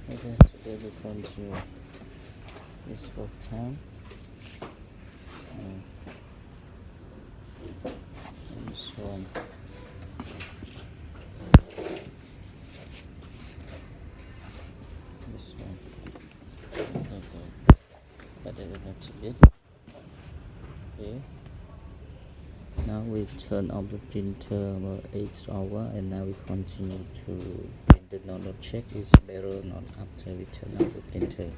Okay, today we continue this first time. This one. This one. Okay. But a little bit. Okay. Now we turn off the printer about 8 hours, and now we continue to print the note. Check is better or not after we turn off the printer.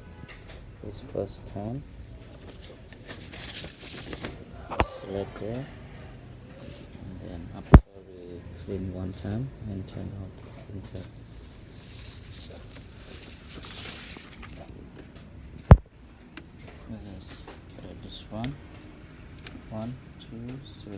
This first time. Select there, and then after we clean one time and turn off the printer. Let's put this one. 1, 2, 3.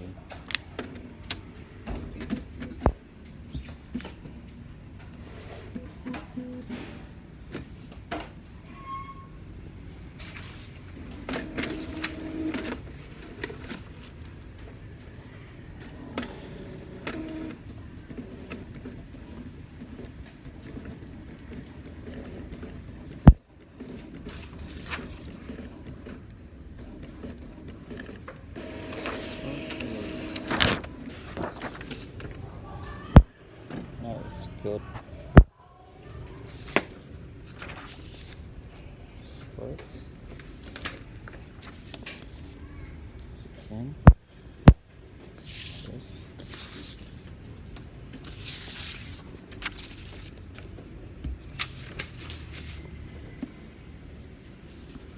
Now it's good. First, second, this.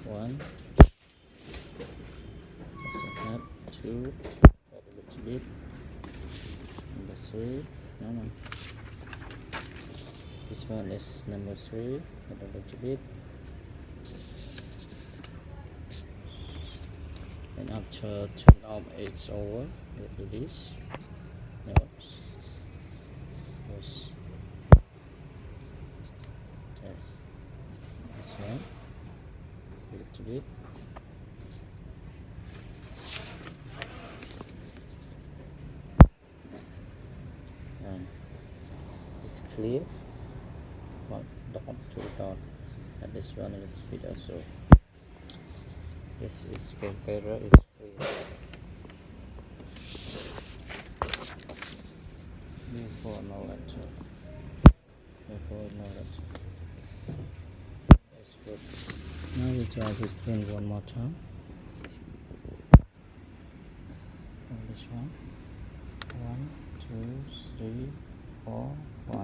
One, second, two, add a little bit. Number 3, no. This one is number 3, add a little bit. And after turn off, it's over. We'll do this. No. Yes. Yes. This one. A little bit. And it's clear. One dot, 2 dot. And this one a little bit also. Yes, it's better. It's clear. Before no letter. Before no letter. That's good. Now we try to clean one more time. And this one. 1, 2, 3, 4, 5.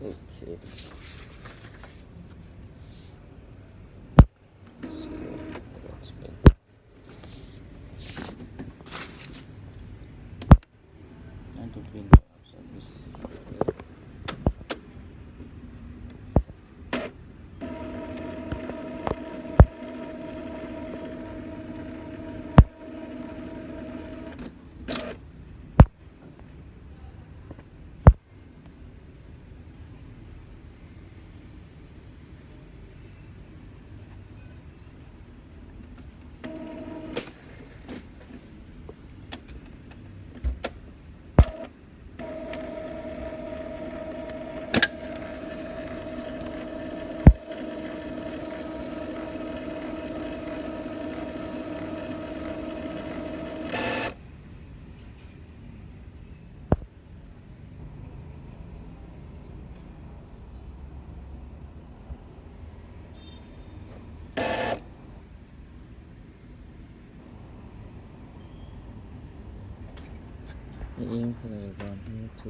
Okay. That's good. That's good. And to clean the outside this. The ink will run here to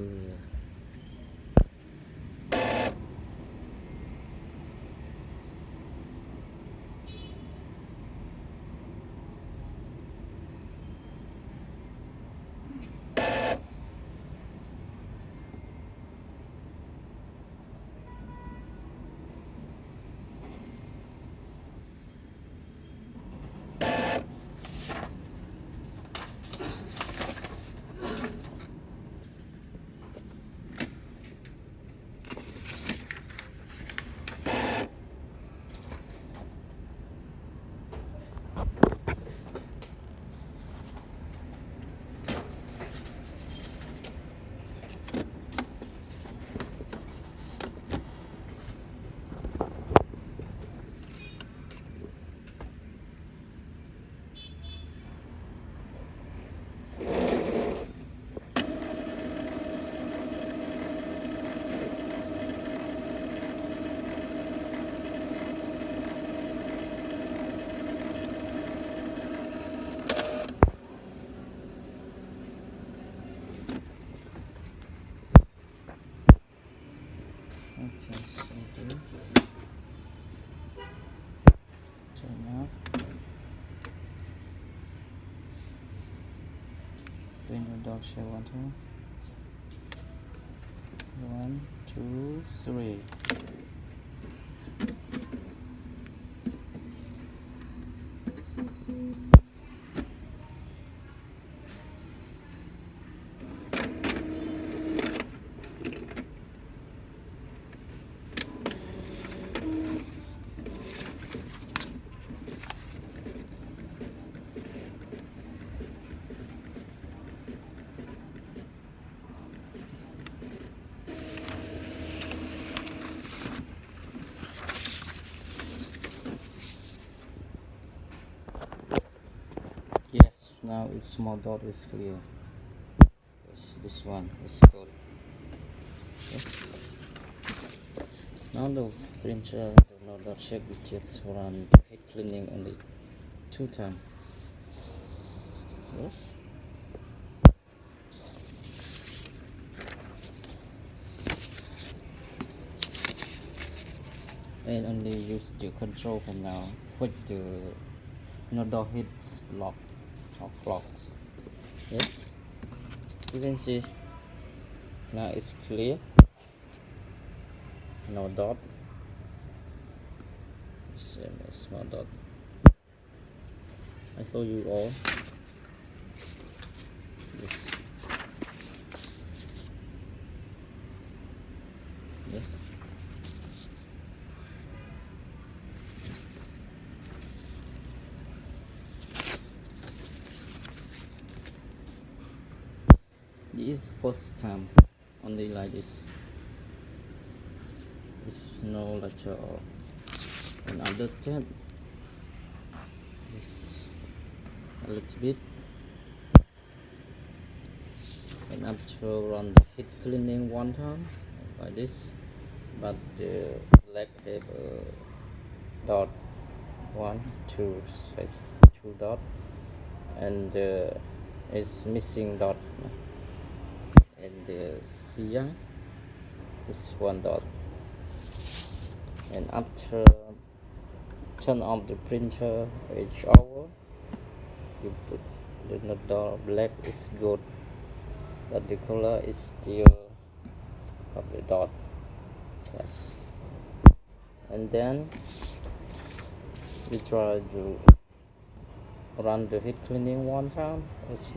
print the dot shape one time. 1, 2, 3. Yes, now its small dot is clear. Yes, this one is good. Yes. Now the printer do not dot shape, we just run the head cleaning only 2 times. Yes. And only use the control for now with the no dot hits block or clocks. Yes, you can see now it's clear, no dot, same as no dot. I show you all this. Yes. This is first time only like this. It's no lecture or another tab. This a little bit, and after run the heat cleaning one time like this, but the leg have a dot 1, 2, 6, 2 dot, and it's missing dot, and the CI is 1 dot. And after turn on the printer each hour, you put the dot black is good, but the color is still of the dot. Yes. And then we try to run the heat cleaning one time. It's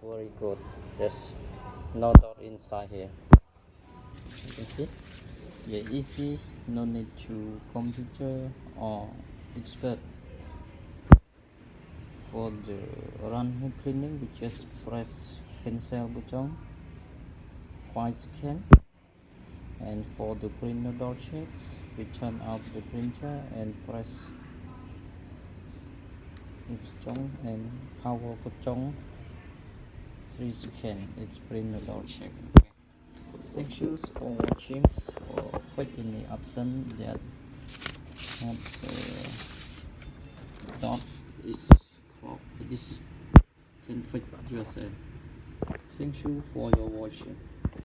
very good. There's no dot inside here. You can see. Yeah, easy. No need to computer or expert. For the run heat cleaning, we just press cancel button 5 seconds. And for the printer dot shapes, we turn off the printer and press button and power button 3 seconds. It's printer dot shape. Okay. Thank you for watching. For finding the option that have the dot is clock. This can fit yourself. Thank you for your watching.